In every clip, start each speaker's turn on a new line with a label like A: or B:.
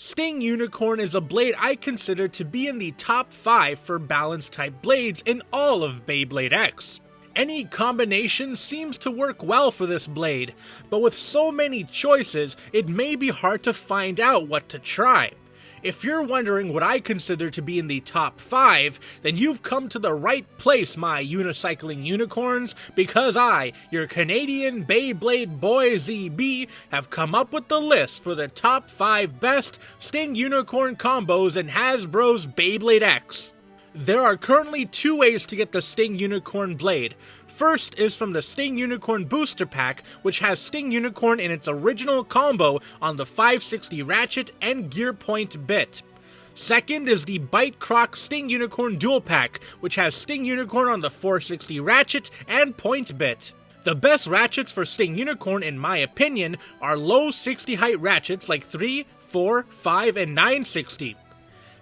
A: Sting Unicorn is a blade I consider to be in the top 5 for balance type blades in all of Beyblade X. Any combination seems to work well for this blade, but with so many choices, it may be hard to find out what to try. If you're wondering what I consider to be in the top 5, then you've come to the right place, my unicycling unicorns, because I, your Canadian Beyblade boy ZeeBee, have come up with the list for the top 5 best Sting Unicorn combos in Hasbro's Beyblade X. There are currently 2 ways to get the Sting Unicorn blade. First is from the Sting Unicorn Booster Pack, which has Sting Unicorn in its original combo on the 560 Ratchet and Gear Point bit. Second is the Bite Croc Sting Unicorn Dual Pack, which has Sting Unicorn on the 460 Ratchet and Point bit. The best ratchets for Sting Unicorn, in my opinion, are low 60 height ratchets like 3, 4, 5, and 960.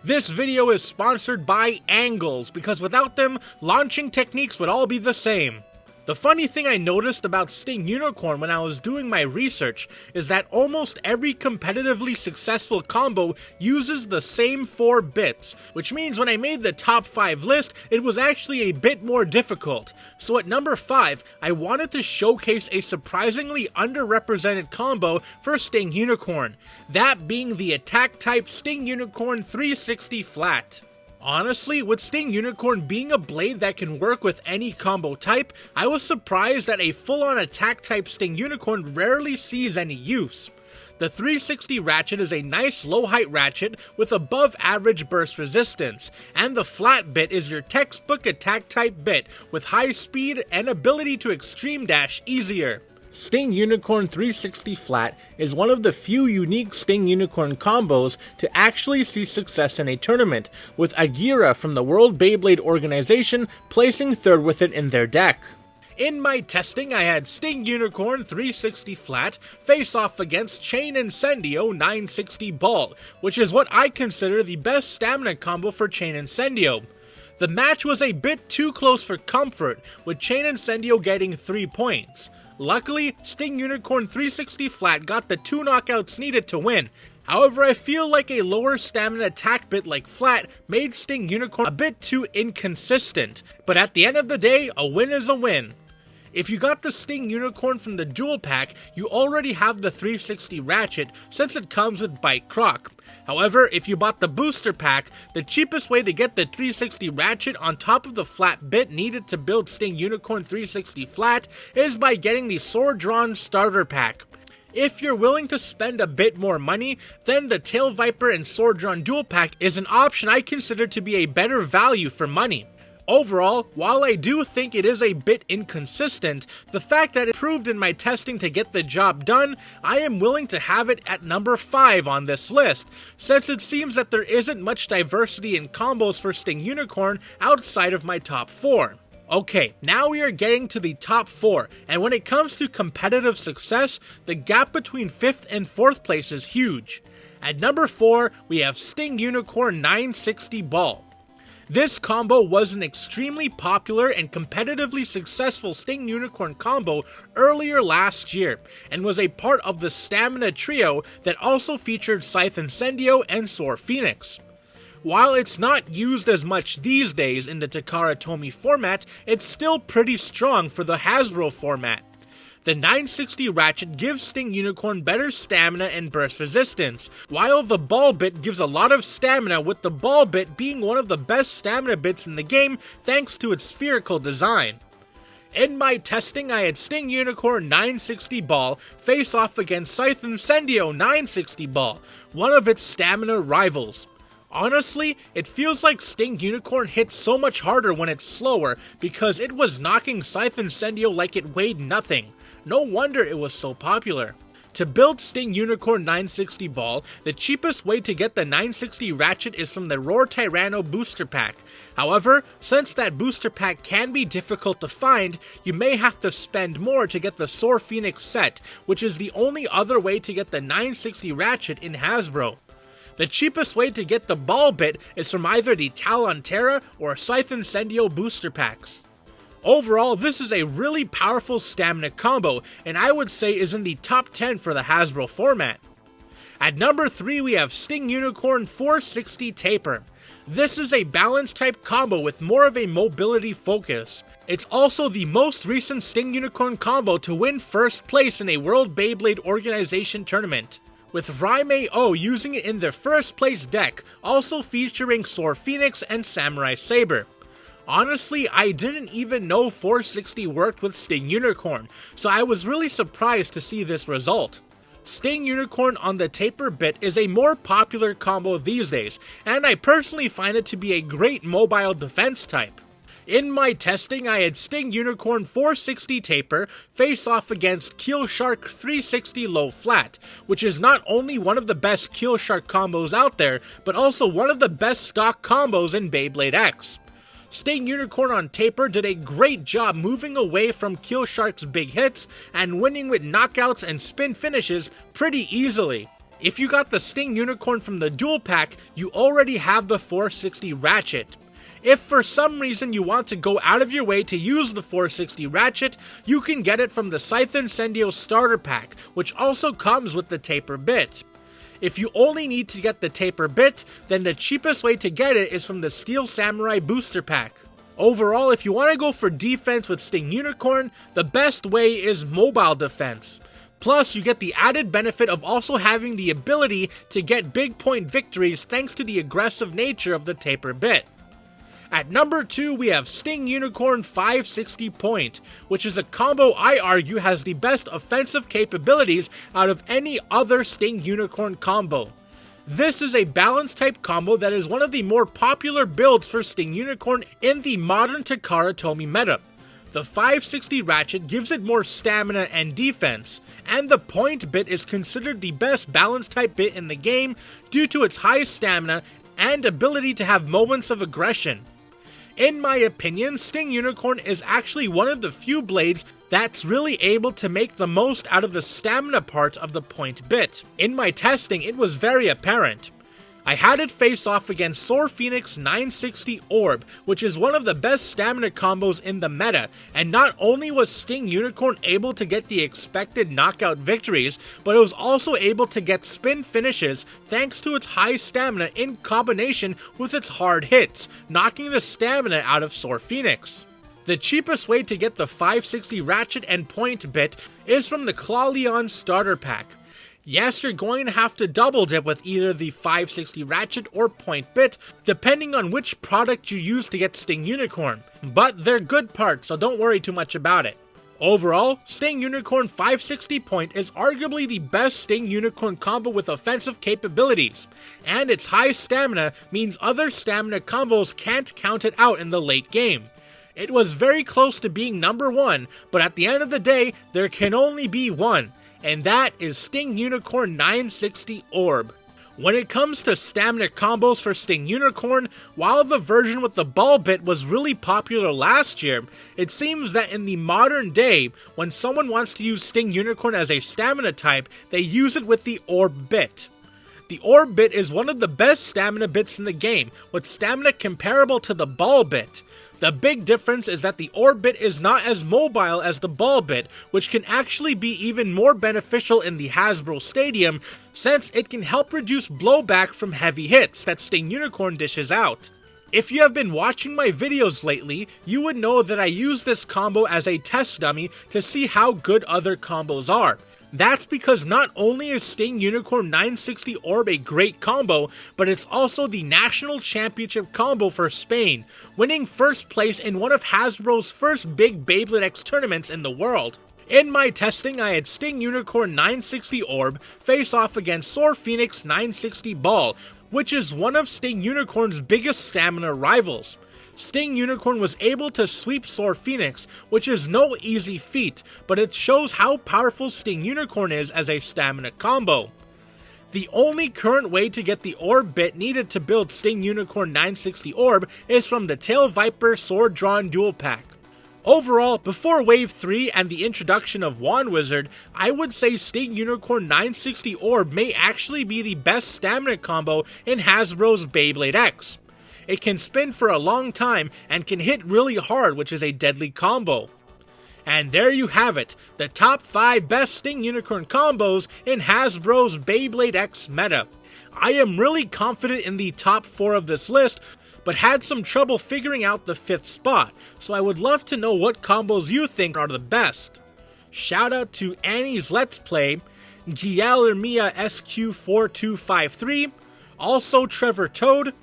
A: This video is sponsored by angles, because without them, launching techniques would all be the same. The funny thing I noticed about Sting Unicorn when I was doing my research is that almost every competitively successful combo uses the same 4 bits, which means when I made the top 5 list, it was actually a bit more difficult. So at number 5, I wanted to showcase a surprisingly underrepresented combo for Sting Unicorn, that being the attack type Sting Unicorn 360 flat. Honestly, with Sting Unicorn being a blade that can work with any combo type, I was surprised that a full-on attack type Sting Unicorn rarely sees any use. The 360 Ratchet is a nice low height ratchet with above average burst resistance, and the flat bit is your textbook attack type bit with high speed and ability to extreme dash easier. Sting Unicorn 360 Flat is one of the few unique Sting Unicorn combos to actually see success in a tournament, with Agira from the World Beyblade organization placing 3rd with it in their deck. In my testing, I had Sting Unicorn 360 Flat face off against Chain Incendio 960 Ball, which is what I consider the best stamina combo for Chain Incendio. The match was a bit too close for comfort, with Chain Incendio getting 3 points. Luckily, Sting Unicorn 360 Flat got the 2 knockouts needed to win. However, I feel like a lower stamina attack bit like Flat made Sting Unicorn a bit too inconsistent, but at the end of the day, a win is a win. If you got the Sting Unicorn from the Dual Pack, you already have the 360 Ratchet since it comes with Bite Croc. However, if you bought the Booster Pack, the cheapest way to get the 360 Ratchet on top of the flat bit needed to build Sting Unicorn 360 Flat is by getting the Soar Drawn Starter Pack. If you're willing to spend a bit more money, then the Tail Viper and Soar Drawn Dual Pack is an option I consider to be a better value for money. Overall, while I do think it is a bit inconsistent, the fact that it proved in my testing to get the job done, I am willing to have it at number 5 on this list, since it seems that there isn't much diversity in combos for Sting Unicorn outside of my top 4. Okay, now we are getting to the top 4, and when it comes to competitive success, the gap between 5th and 4th place is huge. At number 4, we have Sting Unicorn 960 Ball. This combo was an extremely popular and competitively successful Sting Unicorn combo earlier last year, and was a part of the Stamina Trio that also featured Scythe Incendio and Soar Phoenix. While it's not used as much these days in the Takara Tomy format, it's still pretty strong for the Hasbro format. The 960 Ratchet gives Sting Unicorn better stamina and burst resistance, while the ball bit gives a lot of stamina, with the ball bit being one of the best stamina bits in the game thanks to its spherical design. In my testing, I had Sting Unicorn 960 Ball face off against Scythe Incendio 960 Ball, one of its stamina rivals. Honestly, it feels like Sting Unicorn hits so much harder when it's slower, because it was knocking Scythe Incendio like it weighed nothing. No wonder it was so popular. To build Sting Unicorn 960 Ball, the cheapest way to get the 960 Ratchet is from the Roar Tyranno Booster Pack. However, since that Booster Pack can be difficult to find, you may have to spend more to get the Soar Phoenix set, which is the only other way to get the 960 Ratchet in Hasbro. The cheapest way to get the ball bit is from either the Talon Terra or Scythe Incendio Booster Packs. Overall, this is a really powerful stamina combo, and I would say is in the top 10 for the Hasbro format. At number 3 we have Sting Unicorn 460 Taper. This is a balance type combo with more of a mobility focus. It's also the most recent Sting Unicorn combo to win first place in a World Beyblade Organization tournament, with Raimei-O using it in their first place deck, also featuring Soar Phoenix and Samurai Saber. Honestly, I didn't even know 460 worked with Sting Unicorn, so I was really surprised to see this result. Sting Unicorn on the taper bit is a more popular combo these days, and I personally find it to be a great mobile defense type. In my testing, I had Sting Unicorn 460 taper face off against Keel Shark 360 low flat, which is not only one of the best Keel Shark combos out there, but also one of the best stock combos in Beyblade X. Sting Unicorn on taper did a great job moving away from Keel Shark's big hits and winning with knockouts and spin finishes pretty easily. If you got the Sting Unicorn from the dual pack, you already have the 460 Ratchet. If for some reason you want to go out of your way to use the 460 Ratchet, you can get it from the Scythe Incendio starter pack, which also comes with the taper bit. If you only need to get the taper bit, then the cheapest way to get it is from the Steel Samurai booster pack. Overall, if you want to go for defense with Sting Unicorn, the best way is mobile defense. Plus, you get the added benefit of also having the ability to get big point victories thanks to the aggressive nature of the taper bit. At number 2, we have Sting Unicorn 560 Point, which is a combo I argue has the best offensive capabilities out of any other Sting Unicorn combo. This is a balance type combo that is one of the more popular builds for Sting Unicorn in the modern Takara Tomy meta. The 560 Ratchet gives it more stamina and defense, and the point bit is considered the best balance type bit in the game due to its high stamina and ability to have moments of aggression. In my opinion, Sting Unicorn is actually one of the few blades that's really able to make the most out of the stamina part of the point bit. In my testing, it was very apparent. I had it face off against Soar Phoenix 960 Orb, which is one of the best stamina combos in the meta, and not only was Sting Unicorn able to get the expected knockout victories, but it was also able to get spin finishes thanks to its high stamina in combination with its hard hits, knocking the stamina out of Soar Phoenix. The cheapest way to get the 560 Ratchet and point bit is from the Claw Leon starter pack. Yes, you're going to have to double dip with either the 560 Ratchet or point bit, depending on which product you use to get Sting Unicorn, but they're good parts, so don't worry too much about it. Overall, Sting Unicorn 560 Point is arguably the best Sting Unicorn combo with offensive capabilities, and its high stamina means other stamina combos can't count it out in the late game. It was very close to being number 1, but at the end of the day, there can only be one, and that is Sting Unicorn 960 Orb. When it comes to stamina combos for Sting Unicorn, while the version with the ball bit was really popular last year, it seems that in the modern day, when someone wants to use Sting Unicorn as a stamina type, they use it with the Orb bit. The Orb bit is one of the best stamina bits in the game, with stamina comparable to the ball bit. The big difference is that the Orb bit is not as mobile as the ball bit, which can actually be even more beneficial in the Hasbro Stadium, since it can help reduce blowback from heavy hits that Sting Unicorn dishes out. If you have been watching my videos lately, you would know that I use this combo as a test dummy to see how good other combos are. That's because not only is Sting Unicorn 960 Orb a great combo, but it's also the National Championship combo for Spain, winning first place in one of Hasbro's first big Beyblade X tournaments in the world. In my testing, I had Sting Unicorn 960 Orb face off against Soar Phoenix 960 Ball, which is one of Sting Unicorn's biggest stamina rivals. Sting Unicorn was able to sweep Soar Phoenix, which is no easy feat, but it shows how powerful Sting Unicorn is as a stamina combo. The only current way to get the Orb bit needed to build Sting Unicorn 960 Orb is from the Tail Viper Sword Drawn Dual Pack. Overall, before Wave 3 and the introduction of Wand Wizard, I would say Sting Unicorn 960 Orb may actually be the best stamina combo in Hasbro's Beyblade X. It can spin for a long time and can hit really hard, which is a deadly combo. And there you have it, the top 5 best Sting Unicorn combos in Hasbro's Beyblade X meta. I am really confident in the top 4 of this list, but had some trouble figuring out the 5th spot, so I would love to know what combos you think are the best. Shout out to Annie's Let's Play, Guillermia SQ4253, also Trevor Toad,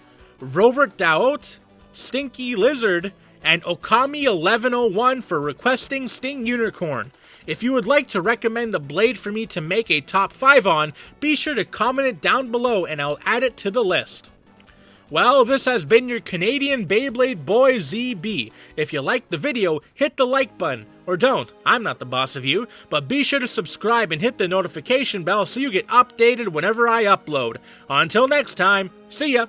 A: Robert Daot, Stinky Lizard, and Okami1101 for requesting Sting Unicorn. If you would like to recommend a blade for me to make a top 5 on, be sure to comment it down below and I'll add it to the list. Well, this has been your Canadian Beyblade boy ZeeBee. If you liked the video, hit the like button. Or don't, I'm not the boss of you, but be sure to subscribe and hit the notification bell so you get updated whenever I upload. Until next time, see ya!